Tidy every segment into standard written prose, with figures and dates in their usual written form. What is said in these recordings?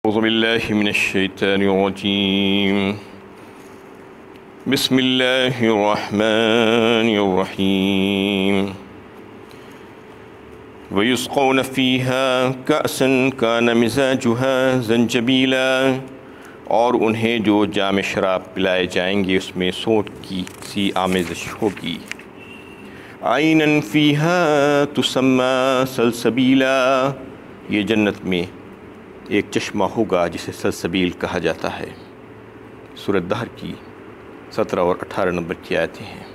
أعوذ بالله من الشيطان الرجيم بسم الله الرحمن الرحيم ويسقون فيها كأسا كان مزاجها زنجبيلا، اور انہیں جو جام شراب پلائے جائیں گے اس میں سونٹ کی سی آمیزش ہوگی۔ عیناً فیہا تسمی سلسبیلا، یہ جنت میں ایک چشمہ ہوگا جسے سلسبیل کہا جاتا ہے۔ سورۃ دہر کی 17 اور 18 نمبر کی آیتیں ہیں۔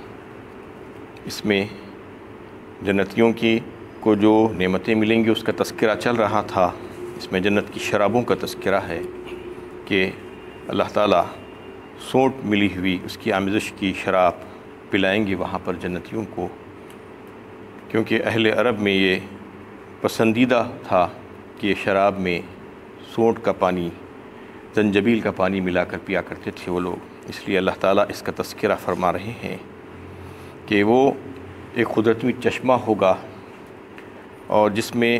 اس میں جنتیوں کو جو نعمتیں ملیں گی اس کا تذکرہ چل رہا تھا۔ اس میں جنت کی شرابوں کا تذکرہ ہے کہ اللہ تعالیٰ سونٹ ملی ہوئی اس کی آمیزش کی شراب پلائیں گے وہاں پر جنتیوں کو، کیونکہ اہل عرب میں یہ پسندیدہ تھا کہ شراب میں سونٹ کا پانی، زنجبیل کا پانی ملا کر پیا کرتے تھے وہ لوگ۔ اس لیے اللہ تعالیٰ اس کا تذکرہ فرما رہے ہیں کہ وہ ایک قدرتی چشمہ ہوگا اور جس میں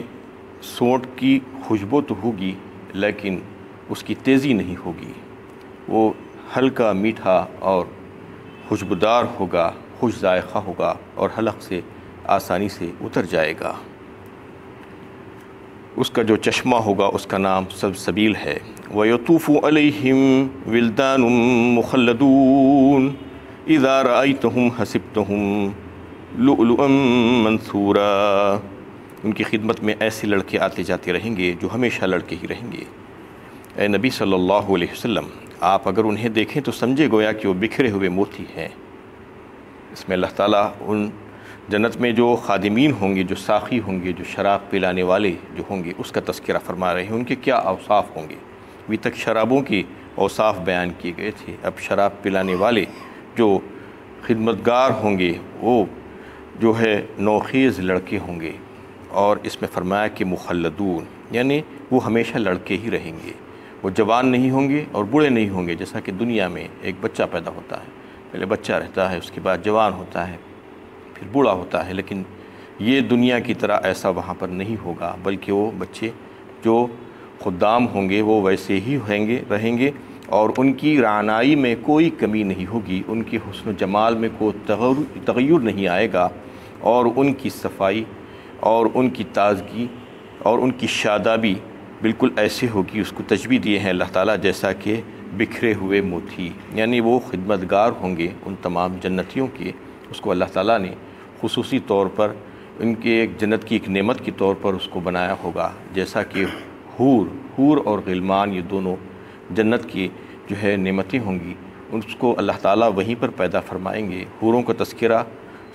سونٹ کی خوشبو تو ہوگی لیکن اس کی تیزی نہیں ہوگی، وہ ہلکا میٹھا اور خوشبودار ہوگا، خوش ذائقہ ہوگا اور حلق سے آسانی سے اتر جائے گا۔ اس کا جو چشمہ ہوگا اس کا نام سلسبیل ہے۔ وَيَطُوفُ عَلَيْهِمْ وِلْدَانٌ مُخَلَّدُونَ إِذَا رَأَيْتَهُمْ حَسِبْتَهُمْ لُؤْلُؤًا مَنْثُورًا، ان کی خدمت میں ایسے لڑکے آتے جاتے رہیں گے جو ہمیشہ لڑکے ہی رہیں گے۔ اے نبی صلی اللہ علیہ وسلم، آپ اگر انہیں دیکھیں تو سمجھے گویا کہ وہ بکھرے ہوئے موتی ہیں۔ اس میں اللہ تعالیٰ ان جنت میں جو خادمین ہوں گے، جو ساقی ہوں گے، جو شراب پلانے والے جو ہوں گے اس کا تذکرہ فرما رہے ہیں، ان کے کیا اوصاف ہوں گے۔ ابھی تک شرابوں کے اوصاف بیان کیے گئے تھے، اب شراب پلانے والے جو خدمتگار ہوں گے وہ جو ہے نوخیز لڑکے ہوں گے، اور اس میں فرمایا کہ مخلدون، یعنی وہ ہمیشہ لڑکے ہی رہیں گے، وہ جوان نہیں ہوں گے اور بوڑھے نہیں ہوں گے۔ جیسا کہ دنیا میں ایک بچہ پیدا ہوتا ہے، پہلے بچہ رہتا ہے، اس کے بعد جوان ہوتا ہے، پھر بوڑھا ہوتا ہے، لیکن یہ دنیا کی طرح ایسا وہاں پر نہیں ہوگا، بلکہ وہ بچے جو خدام ہوں گے وہ ویسے ہی رہیں گے اور ان کی رعنائی میں کوئی کمی نہیں ہوگی، ان کے حسن و جمال میں کوئی تغیر نہیں آئے گا، اور ان کی صفائی اور ان کی تازگی اور ان کی شادابی بالکل ایسے ہوگی۔ اس کو تشبیہ دیے ہیں اللہ تعالیٰ جیسا کہ بکھرے ہوئے موتی، یعنی وہ خدمتگار ہوں گے ان تمام جنتیوں کے۔ اس کو اللہ تعالیٰ نے خصوصی طور پر ان کے ایک جنت کی ایک نعمت کے طور پر اس کو بنایا ہوگا، جیسا کہ حور اور غلمان، یہ دونوں جنت کی جو ہے نعمتیں ہوں گی، اس کو اللہ تعالیٰ وہیں پر پیدا فرمائیں گے۔ حوروں کا تذکرہ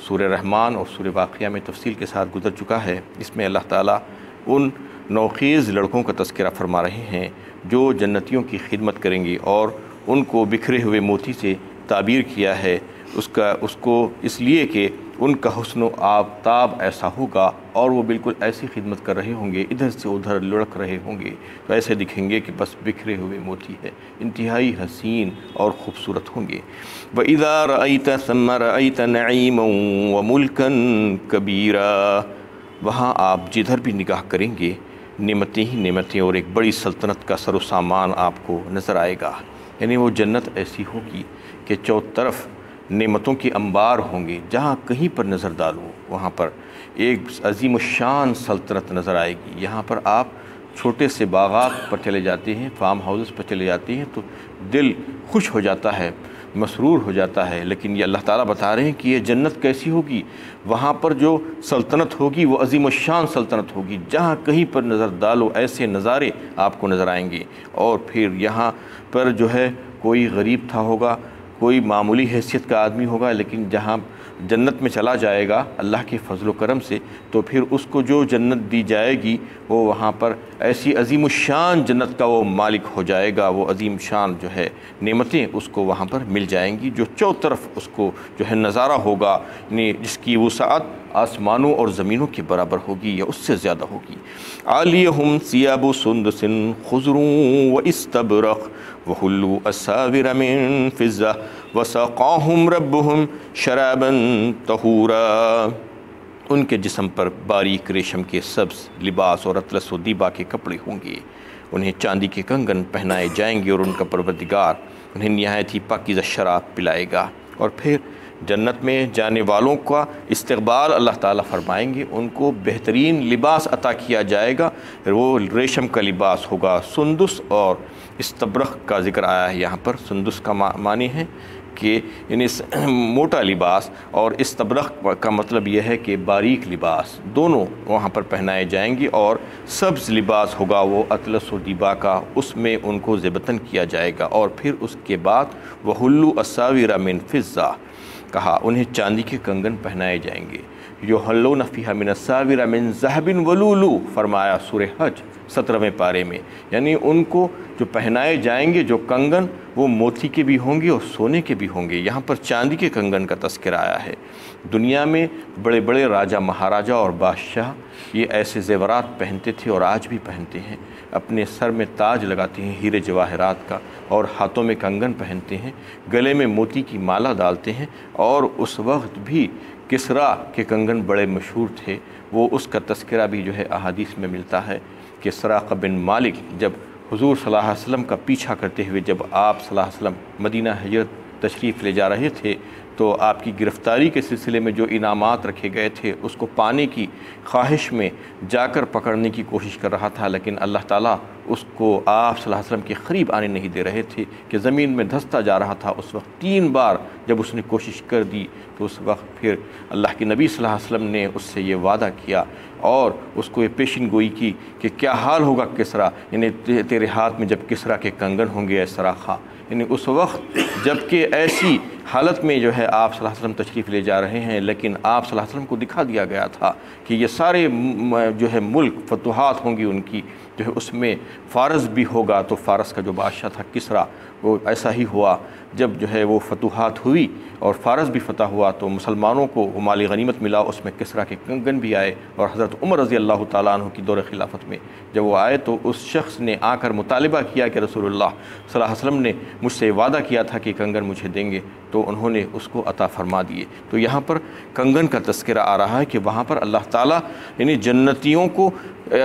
سورہ رحمان اور سورہ واقعہ میں تفصیل کے ساتھ گزر چکا ہے۔ اس میں اللہ تعالیٰ ان نوخیز لڑکوں کا تذکرہ فرما رہے ہیں جو جنتیوں کی خدمت کریں گے، اور ان کو بکھرے ہوئے موتی سے تعبیر کیا ہے اس کو اس لیے کہ ان کا حسن و آفتاب ایسا ہوگا اور وہ بالکل ایسی خدمت کر رہے ہوں گے، ادھر سے ادھر لڑک رہے ہوں گے تو ایسے دکھیں گے کہ بس بکھرے ہوئے موتی ہے، انتہائی حسین اور خوبصورت ہوں گے۔ وَإِذَا رَأَيْتَ ثَمَّ رَأَيْتَ نَعِيمًا وَمُلْكًا كَبِيرًا، وہاں آپ جدھر بھی نگاہ کریں گے نعمتیں ہی نعمتیں اور ایک بڑی سلطنت کا سر و سامان آپ کو نظر آئے گا۔ یعنی وہ جنت ایسی ہوگی کہ چوطرف نعمتوں کے انبار ہوں گے، جہاں کہیں پر نظر ڈالو وہاں پر ایک عظیم الشان سلطنت نظر آئے گی۔ یہاں پر آپ چھوٹے سے باغات پر چلے جاتے ہیں، فارم ہاؤسز پر چلے جاتے ہیں تو دل خوش ہو جاتا ہے، مسرور ہو جاتا ہے، لیکن یہ اللہ تعالیٰ بتا رہے ہیں کہ یہ جنت کیسی ہوگی۔ وہاں پر جو سلطنت ہوگی وہ عظیم الشان سلطنت ہوگی، جہاں کہیں پر نظر ڈالو ایسے نظارے آپ کو نظر آئیں گے۔ اور پھر یہاں پر جو ہے کوئی غریب تھا ہوگا، کوئی معمولی حیثیت کا آدمی ہوگا، لیکن جہاں جنت میں چلا جائے گا اللہ کے فضل و کرم سے تو پھر اس کو جو جنت دی جائے گی وہ وہاں پر ایسی عظیم الشان جنت کا وہ مالک ہو جائے گا، وہ عظیم شان جو ہے نعمتیں اس کو وہاں پر مل جائیں گی، جو چوطرف اس کو جو ہے نظارہ ہوگا، یعنی جس کی وسعت آسمانوں اور زمینوں کے برابر ہوگی یا اس سے زیادہ ہوگی۔ عالیہم ثیاب سندس خضر واستبرق وحلوا اساور من فضہ وسقاہم ربہم شرابا طہورا، ان کے جسم پر باریک ریشم کے سبز لباس اور اطلس و دیبا کے کپڑے ہوں گے، انہیں چاندی کے کنگن پہنائے جائیں گے اور ان کا پروردگار انہیں نہایت ہی پاکیزہ شراب پلائے گا۔ اور پھر جنت میں جانے والوں کا استقبال اللہ تعالیٰ فرمائیں گے، ان کو بہترین لباس عطا کیا جائے گا، وہ ریشم کا لباس ہوگا۔ سندس اور استبرق کا ذکر آیا ہے یہاں پر۔ سندس کا معنی ہے کہ یعنی موٹا لباس، اور استبرق کا مطلب یہ ہے کہ باریک لباس، دونوں وہاں پر پہنائے جائیں گے۔ اور سبز لباس ہوگا وہ اطلس و دیبا کا، اس میں ان کو زیبتن کیا جائے گا۔ اور پھر اس کے بعد وَحُلُّوا أَسَاوِرَ مِن فِضَّةٍ کہا انہیں چاندی کے کنگن پہنائے جائیں گے۔ یُحَلُّونَ فِیہا مِنَ السَّاوِرَ مِن ذَهَبٍ وَلُؤْلُؤٍ فرمایا سورہ حج 17ویں پارے میں، یعنی ان کو جو پہنائے جائیں گے جو کنگن وہ موتی کے بھی ہوں گے اور سونے کے بھی ہوں گے۔ یہاں پر چاندی کے کنگن کا تذکرہ آیا ہے۔ دنیا میں بڑے بڑے راجہ مہاراجہ اور بادشاہ یہ ایسے زیورات پہنتے تھے اور آج بھی پہنتے ہیں، اپنے سر میں تاج لگاتے ہیں ہیرے جواہرات کا، اور ہاتھوں میں کنگن پہنتے ہیں، گلے میں موتی کی مالا ڈالتے ہیں۔ اور اس وقت بھی کسریٰ کے کنگن بڑے مشہور تھے، وہ اس کا تذکرہ بھی جو ہے احادیث میں ملتا ہے کہ سراقہ بن مالک جب حضور صلی اللہ علیہ وسلم کا پیچھا کرتے ہوئے جب آپ صلی اللہ علیہ وسلم مدینہ ہجرت تشریف لے جا رہے تھے تو آپ کی گرفتاری کے سلسلے میں جو انعامات رکھے گئے تھے اس کو پانے کی خواہش میں جا کر پکڑنے کی کوشش کر رہا تھا، لیکن اللہ تعالیٰ اس کو آپ صلی اللہ علیہ وسلم کے قریب آنے نہیں دے رہے تھے کہ زمین میں دھنستا جا رہا تھا۔ اس وقت 3 بار جب اس نے کوشش کر دی تو اس وقت پھر اللہ کے نبی صلی اللہ علیہ وسلم نے اس سے یہ وعدہ کیا اور اس کو یہ پیشن گوئی کی کہ کیا حال ہوگا کسریٰ، یعنی تیرے ہاتھ میں جب کسریٰ کے کنگن ہوں گے اے سراقہ۔ یعنی اس وقت جب کہ ایسی حالت میں جو ہے آپ صلی اللہ علیہ وسلم تشریف لے جا رہے ہیں، لیکن آپ صلی اللہ علیہ وسلم کو دکھا دیا گیا تھا کہ یہ سارے جو ہے ملک فتوحات ہوں گی ان کی، جو ہے اس میں فارس بھی ہوگا۔ تو فارس کا جو بادشاہ تھا کسریٰ، وہ ایسا ہی ہوا جب جو ہے وہ فتوحات ہوئی اور فارس بھی فتح ہوا تو مسلمانوں کو وہ مالی غنیمت ملا، اس میں کسریٰ کے کنگن بھی آئے۔ اور حضرت عمر رضی اللہ تعالیٰ عنہ کی دور خلافت میں جب وہ آئے تو اس شخص نے آ کر مطالبہ کیا کہ رسول اللہ صلی اللہ علیہ وسلم نے مجھ سے وعدہ کیا تھا کہ کنگن مجھے دیں گے، تو انہوں نے اس کو عطا فرما دیے۔ تو یہاں پر کنگن کا تذکرہ آ رہا ہے کہ وہاں پر اللہ تعالیٰ یعنی جنتیوں کو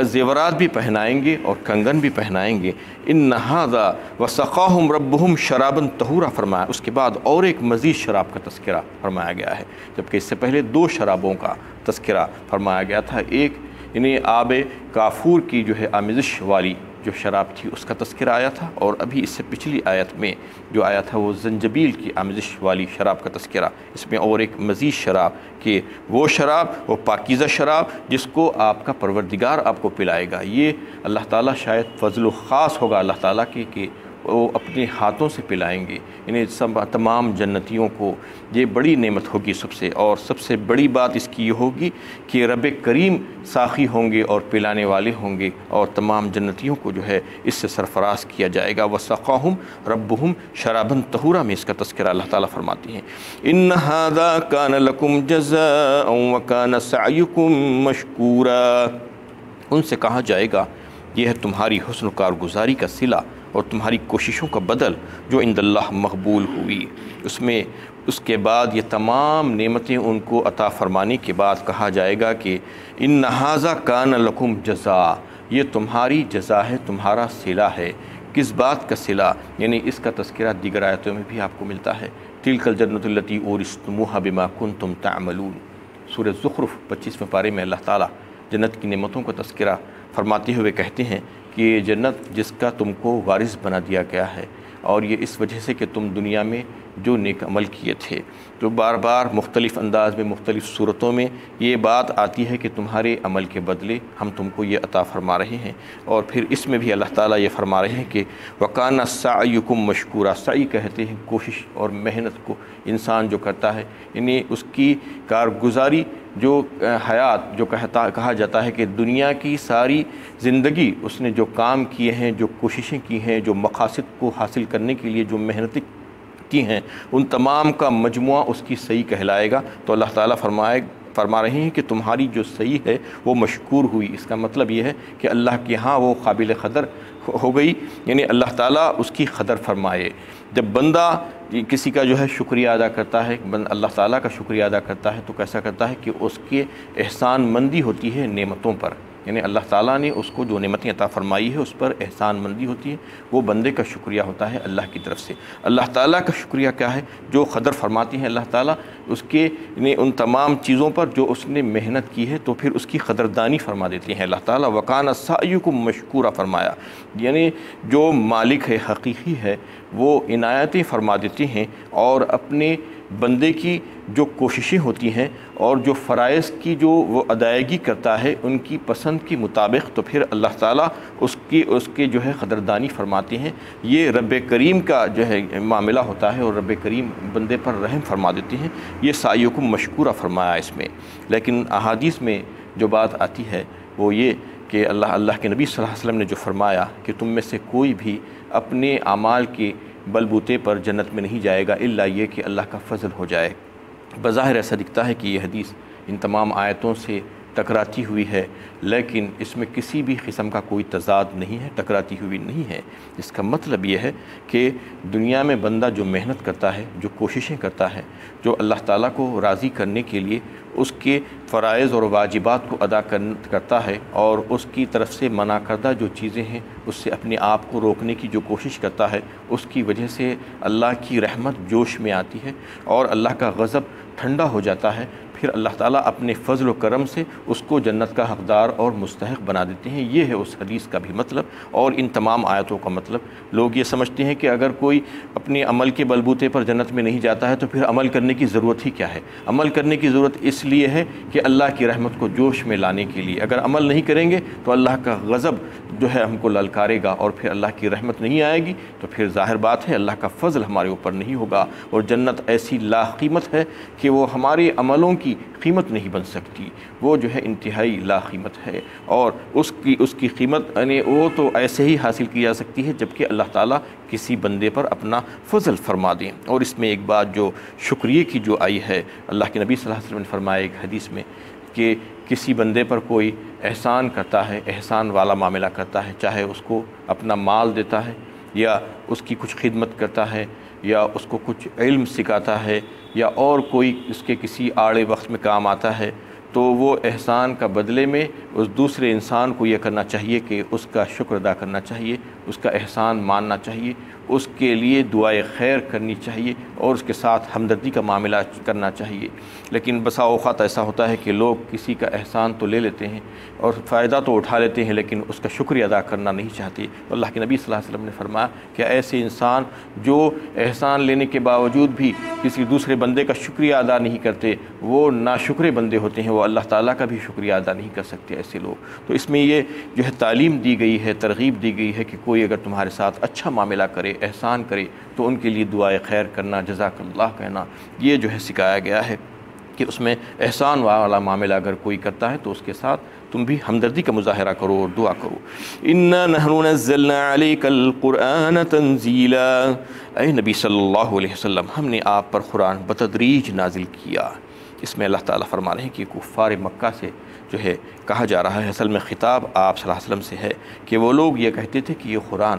زیورات بھی پہنائیں گے اور کنگن بھی پہنائیں گے۔ ان ھذا وسقاہم ربہم شرابا طہورا فرمایا۔ اس کے بعد اور ایک مزید شراب کا تذکرہ فرمایا گیا ہے، جبکہ اس سے پہلے 2 شرابوں کا تذکرہ فرمایا گیا تھا۔ ایک یعنی آب کافور کی جو ہے آمیزش والی جو شراب تھی اس کا تذکرہ آیا تھا، اور ابھی اس سے پچھلی آیت میں جو آیا تھا وہ زنجبیل کی آمیزش والی شراب کا تذکرہ۔ اس میں اور ایک مزید شراب کہ وہ شراب، وہ پاکیزہ شراب جس کو آپ کا پروردگار آپ کو پلائے گا۔ یہ اللہ تعالیٰ شاید فضل و خاص ہوگا اللہ تعالیٰ کی کہ وہ اپنے ہاتھوں سے پلائیں گے، یعنی تمام جنتیوں کو یہ بڑی نعمت ہوگی سب سے۔ اور سب سے بڑی بات اس کی یہ ہوگی کہ رب کریم ساقی ہوں گے اور پلانے والے ہوں گے، اور تمام جنتیوں کو جو ہے اس سے سرفراز کیا جائے گا۔ وَسَقَاهُمْ رَبُّهُمْ شَرَابًا طَهُورًا میں اس کا تذکرہ اللہ تعالیٰ فرماتی ہیں۔ إِنَّ هَذَا كَانَ لَكُمْ جَزَاءً وَكَانَ سَعْيُكُمْ مَشْكُورًا۔ ان سے کہا جائے گا یہ ہے تمہاری حسن و کارگزاری کا صلہ اور تمہاری کوششوں کا بدل جو عند اللہ مقبول ہوئی۔ اس کے بعد یہ تمام نعمتیں ان کو عطا فرمانے کے بعد کہا جائے گا کہ ان ھذا کان لکم جزاء، یہ تمہاری جزا ہے، تمہارا صلہ ہے۔ کس بات کا صلہ؟ یعنی اس کا تذکرہ دیگر آیتوں میں بھی آپ کو ملتا ہے۔ تلک الجنۃ التی اورثتموها بما کنتم تعملون، سورہ زخرف 25ویں پارے میں اللہ تعالیٰ جنت کی نعمتوں کا تذکرہ فرماتے ہوئے کہتے ہیں کہ یہ جنت جس کا تم کو وارث بنا دیا گیا ہے، اور یہ اس وجہ سے کہ تم دنیا میں جو نیک عمل کیے تھے۔ تو بار بار مختلف انداز میں مختلف صورتوں میں یہ بات آتی ہے کہ تمہارے عمل کے بدلے ہم تم کو یہ عطا فرما رہے ہیں۔ اور پھر اس میں بھی اللہ تعالیٰ یہ فرما رہے ہیں کہ وَكَانَ سَعْيُكُمْ مَشْكُورًا، سعی کہتے ہیں کوشش اور محنت کو انسان جو کرتا ہے، یعنی اس کی کارگزاری جو حیات جو کہا جاتا ہے کہ دنیا کی ساری زندگی اس نے جو کام کیے ہیں، جو کوششیں کی ہیں، جو مقاصد کو حاصل کرنے کے لیے جو محنتیں کی ہیں، ان تمام کا مجموعہ اس کی صحیح کہلائے گا۔ تو اللہ تعالیٰ فرما رہے ہیں کہ تمہاری جو صحیح ہے وہ مشکور ہوئی۔ اس کا مطلب یہ ہے کہ اللہ کے ہاں وہ قابل قدر ہو گئی، یعنی اللہ تعالیٰ اس کی قدر فرمائے۔ جب بندہ کسی کا جو ہے شکریہ ادا کرتا ہے، اللہ تعالیٰ کا شکریہ ادا کرتا ہے تو کیسا کرتا ہے کہ اس کے احسان مندی ہوتی ہے نعمتوں پر، یعنی اللہ تعالیٰ نے اس کو جو نعمتیں عطا فرمائی ہے اس پر احسان مندی ہوتی ہے، وہ بندے کا شکریہ ہوتا ہے اللہ کی طرف سے۔ اللہ تعالیٰ کا شکریہ کیا ہے؟ جو قدر فرماتی ہیں اللہ تعالیٰ اس کے ان تمام چیزوں پر جو اس نے محنت کی ہے تو پھر اس کی قدردانی فرما دیتی ہیں اللہ تعالیٰ۔ وَقَانَ سَعْيُكُمْ مَشْكُورًا فرمایا، یعنی جو مالک ہے حقیقی ہے وہ عنایتیں فرما دیتے ہیں، اور اپنے بندے کی جو کوششیں ہوتی ہیں اور جو فرائض کی جو وہ ادائیگی کرتا ہے ان کی پسند کے مطابق تو پھر اللہ تعالیٰ اس کے جو ہے قدردانی فرماتے ہیں۔ یہ رب کریم کا جو ہے معاملہ ہوتا ہے، اور رب کریم بندے پر رحم فرما دیتے ہیں۔ یہ سعیکم مشکورہ فرمایا اس میں۔ لیکن احادیث میں جو بات آتی ہے وہ یہ کہ اللہ کے نبی صلی اللہ علیہ وسلم نے جو فرمایا کہ تم میں سے کوئی بھی اپنے اعمال کے بلبوتے پر جنت میں نہیں جائے گا الا یہ کہ اللہ کا فضل ہو جائے۔ بظاہر ایسا دکھتا ہے کہ یہ حدیث ان تمام آیتوں سے ٹکراتی ہوئی ہے، لیکن اس میں کسی بھی قسم کا کوئی تضاد نہیں ہے، ٹکراتی ہوئی نہیں ہے۔ اس کا مطلب یہ ہے کہ دنیا میں بندہ جو محنت کرتا ہے، جو کوششیں کرتا ہے، جو اللہ تعالیٰ کو راضی کرنے کے لیے اس کے فرائض اور واجبات کو ادا کرتا ہے، اور اس کی طرف سے منع کردہ جو چیزیں ہیں اس سے اپنے آپ کو روکنے کی جو کوشش کرتا ہے، اس کی وجہ سے اللہ کی رحمت جوش میں آتی ہے اور اللہ کا غضب ٹھنڈا ہو جاتا ہے۔ پھر اللہ تعالیٰ اپنے فضل و کرم سے اس کو جنت کا حقدار اور مستحق بنا دیتے ہیں۔ یہ ہے اس حدیث کا بھی مطلب اور ان تمام آیتوں کا مطلب۔ لوگ یہ سمجھتے ہیں کہ اگر کوئی اپنے عمل کے بلبوتے پر جنت میں نہیں جاتا ہے تو پھر عمل کرنے کی ضرورت ہی کیا ہے؟ عمل کرنے کی ضرورت اس لیے ہے کہ اللہ کی رحمت کو جوش میں لانے کے لیے۔ اگر عمل نہیں کریں گے تو اللہ کا غضب جو ہے ہم کو للکارے گا، اور پھر اللہ کی رحمت نہیں آئے گی تو پھر ظاہر بات ہے اللہ کا فضل ہمارے اوپر نہیں ہوگا، اور جنت ایسی لا قیمت ہے کہ وہ ہمارے عملوں کی قیمت نہیں بن سکتی، وہ جو ہے انتہائی لا قیمت ہے، اور اس کی قیمت یعنی وہ تو ایسے ہی حاصل کی جا سکتی ہے جبکہ اللہ تعالیٰ کسی بندے پر اپنا فضل فرما دیں۔ اور اس میں ایک بات جو شکریہ کی جو آئی ہے، اللہ کے نبی صلی اللہ علیہ وسلم نے فرمایا ایک حدیث میں کہ کسی بندے پر کوئی احسان کرتا ہے، احسان والا معاملہ کرتا ہے، چاہے اس کو اپنا مال دیتا ہے یا اس کی کچھ خدمت کرتا ہے یا اس کو کچھ علم سکھاتا ہے یا اور کوئی اس کے کسی آڑے وقت میں کام آتا ہے، تو وہ احسان کا بدلے میں اس دوسرے انسان کو یہ کرنا چاہیے کہ اس کا شکر ادا کرنا چاہیے، اس کا احسان ماننا چاہیے، اس کے لیے دعائے خیر کرنی چاہیے اور اس کے ساتھ ہمدردی کا معاملہ کرنا چاہیے۔ لیکن بسا اوقات ایسا ہوتا ہے کہ لوگ کسی کا احسان تو لے لیتے ہیں اور فائدہ تو اٹھا لیتے ہیں لیکن اس کا شکریہ ادا کرنا نہیں چاہتے۔ تو اللہ کے نبی صلی اللہ علیہ وسلم نے فرمایا کہ ایسے انسان جو احسان لینے کے باوجود بھی کسی دوسرے بندے کا شکریہ ادا نہیں کرتے، وہ ناشکرے بندے ہوتے ہیں، وہ اللہ تعالیٰ کا بھی شکریہ ادا نہیں کر سکتے ایسے لوگ۔ تو اس میں یہ جو ہے تعلیم دی گئی ہے، ترغیب دی گئی ہے کہ کوئی اگر تمہارے ساتھ اچھا معاملہ کرے، احسان کرے تو ان کے لیے دعائے خیر کرنا، جزاک اللہ کہنا، یہ جو ہے سکھایا گیا ہے کہ اس میں احسان والا معاملہ اگر کوئی کرتا ہے تو اس کے ساتھ تم بھی ہمدردی کا مظاہرہ کرو اور دعا کرو۔ اِنَّا نَحْنُ نَزَّلْنَا عَلَيْكَ الْقُرْآنَ تَنزِيلًا، اے نبی صلی اللہ علیہ وسلم ہم نے آپ پر قرآن بتدریج نازل کیا۔ اس میں اللہ تعالیٰ فرما رہے ہیں کہ کفار مکہ سے جو ہے کہا جا رہا ہے، اصل میں خطاب آپ صلی اللہ علیہ وسلم سے ہے کہ وہ لوگ یہ کہتے تھے کہ یہ قرآن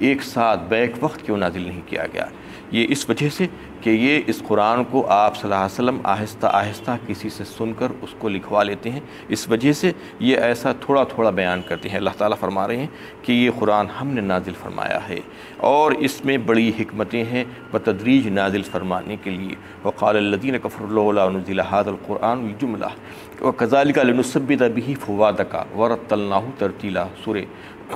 ایک ساتھ بیک وقت کیوں نازل نہیں کیا گیا۔ یہ اس وجہ سے کہ یہ اس قرآن کو آپ صلی اللہ علیہ وسلم آہستہ آہستہ کسی سے سن کر اس کو لکھوا لیتے ہیں، اس وجہ سے یہ ایسا تھوڑا تھوڑا بیان کرتے ہیں۔ اللہ تعالیٰ فرما رہے ہیں کہ یہ قرآن ہم نے نازل فرمایا ہے اور اس میں بڑی حکمتیں ہیں بتدریج نازل فرمانے کے لیے۔ وقال الذین کفروا لولا نزل هذا القرآن جملہ وکذالک لنثبت به فؤادک ورتلناہ ترتیلا۔ سورہ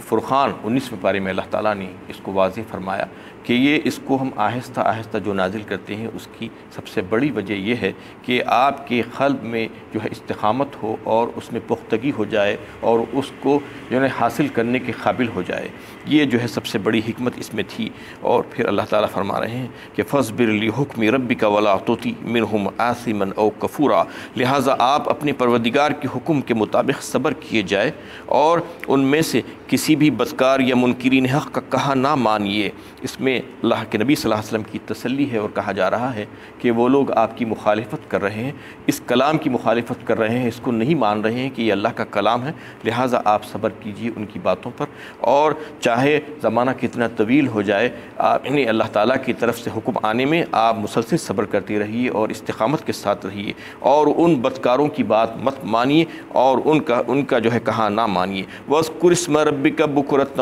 فرقان 19ویں پارے میں اللہ تعالیٰ نے اس کو واضح فرمایا کہ یہ اس کو ہم آہستہ آہستہ جو نازل کرتے ہیں اس کی سب سے بڑی وجہ یہ ہے کہ آپ کے قلب میں جو ہے استقامت ہو اور اس میں پختگی ہو جائے اور اس کو جو ہے حاصل کرنے کے قابل ہو جائے، یہ جو ہے سب سے بڑی حکمت اس میں تھی۔ اور پھر اللہ تعالیٰ فرما رہے ہیں کہ فاصبر لحکم ربک ولا تطع منہم آثما او کفورا، لہٰذا آپ اپنے پروردگار کے حکم کے مطابق صبر کیے جائے اور ان میں سے کسی بھی بدکار یا منکرین حق کا کہا نہ مانیے۔ اس میں اللہ کے نبی صلی اللہ علیہ وسلم کی تسلی ہے اور کہا جا رہا ہے کہ وہ لوگ آپ کی مخالفت کر رہے ہیں، اس کلام کی مخالفت کر رہے ہیں، اس کو نہیں مان رہے ہیں کہ یہ اللہ کا کلام ہے، لہٰذا آپ صبر کیجیے ان کی باتوں پر، اور چاہے زمانہ کتنا طویل ہو جائے آپ انہیں اللہ تعالیٰ کی طرف سے حکم آنے میں آپ مسلسل صبر کرتے رہیے اور استقامت کے ساتھ رہیے، اور ان بدکاروں کی بات مت مانیے اور ان کا جو ہے کہا نہ مانیے۔ وَاذْكُرِ اسْمَ رَبِّكَ بُكْرَةً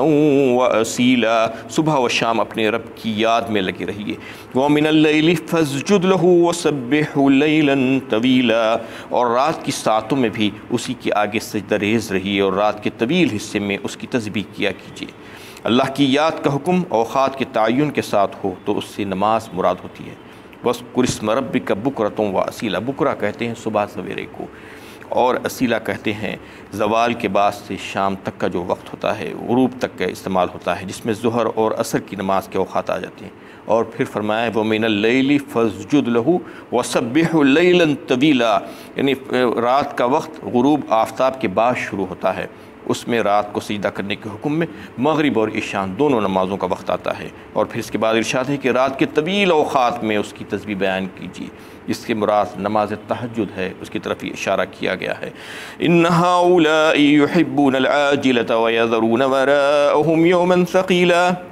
وَأَصِيلًا، صبح و شام اپنے رب کی یاد میں لگے رہیے۔ وَمِنَ اللَّيْلِ فَاسْجُدْ لَهُ وَسَبِّحْهُ لَيْلًا طَوِيلًا، اور رات کی ساعتوں میں بھی اسی کے آگے سجدہ ریز رہیے اور رات کے طویل حصے میں اس کی تسبیح کیا کیجیے۔ اللہ کی یاد کا حکم اوقات کے تعین کے ساتھ ہو تو اس سے نماز مراد ہوتی ہے۔ وَاذْكُرِ اسْمَ رَبِّكَ بُكْرَةً وَأَصِيلًا، بکرا کہتے ہیں صبح سویرے کو، اور اصیلہ کہتے ہیں زوال کے بعد سے شام تک کا جو وقت ہوتا ہے، غروب تک کا استعمال ہوتا ہے، جس میں ظہر اور عصر کی نماز کے اوقات آ جاتے ہیں۔ اور پھر فرمایا وَمِنَ اللَّيْلِ فَاسْجُدْ لَهُ وَسَبِّحْهُ لَيْلًا طَوِيلًا، یعنی رات کا وقت غروب آفتاب کے بعد شروع ہوتا ہے، اس میں رات کو سجدہ کرنے کے حکم میں مغرب اور عشاء دونوں نمازوں کا وقت آتا ہے، اور پھر اس کے بعد ارشاد ہے کہ رات کے طویل اوقات میں اس کی تسبیح بیان کیجیے، جس کے مراد نماز تہجد ہے، اس کی طرف اشارہ کیا گیا ہے۔ إِنَّ هَؤُلَاءِ يُحِبُّونَ الْعَاجِلَةَ وَيَذَرُونَ وَرَاءَهُمْ يَوْمًا ثَقِيلًا،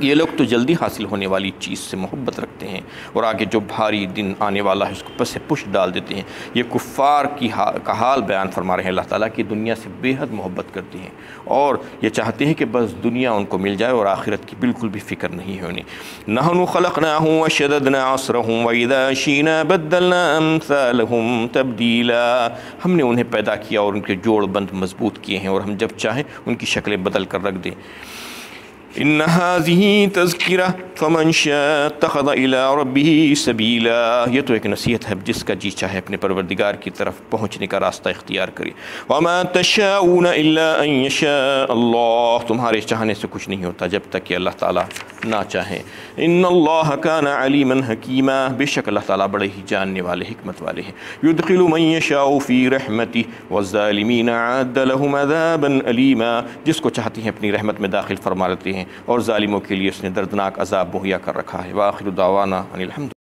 یہ لوگ تو جلدی حاصل ہونے والی چیز سے محبت رکھتے ہیں اور آگے جو بھاری دن آنے والا ہے اس کو پس پش ڈال دیتے ہیں۔ یہ کفار کا حال بیان فرما رہے ہیں اللہ تعالیٰ کی، دنیا سے بے حد محبت کرتے ہیں اور یہ چاہتے ہیں کہ بس دنیا ان کو مل جائے اور آخرت کی بالکل بھی فکر نہیں ہے انہیں۔ نَحْنُ خَلَقْنَاهُمْ وَشَدَدْنَا عَصْرَهُمْ وَإِذَا شِئْنَا بَدَّلْنَا أَمْثَالَهُمْ تَبْدِيلًا، ہم نے انہیں پیدا کیا اور ان کے جوڑ بند مضبوط کیے ہیں اور ہم جب چاہیں ان کی شکلیں بدل کر رکھ دیں۔ إن هذه تذکرہ فمن شاء اتخذ إلى ربه سبیلا، یہ تو ایک نصیحت ہے، جس کا جی چاہے اپنے پروردگار کی طرف پہنچنے کا راستہ اختیار کرے۔ وما تشاءون إلا أن يشاء اللہ، تمہارے چاہنے سے کچھ نہیں ہوتا جب تک کہ اللہ تعالیٰ نہ چاہیں۔ ان اللہ کان علیما حکیما، بے شک اللہ تعالیٰ بڑے ہی جاننے والے حکمت والے ہیں۔ يدخل من يشاء في رحمته والظالمین اعد لهم عذابا علیما، جس کو چاہتے ہیں اپنی رحمت میں داخل فرما لیتے ہیں اور ظالموں کے لیے اس نے دردناک عذاب مہیا کر رکھا ہے۔ وآخر دعوانا ان الحمد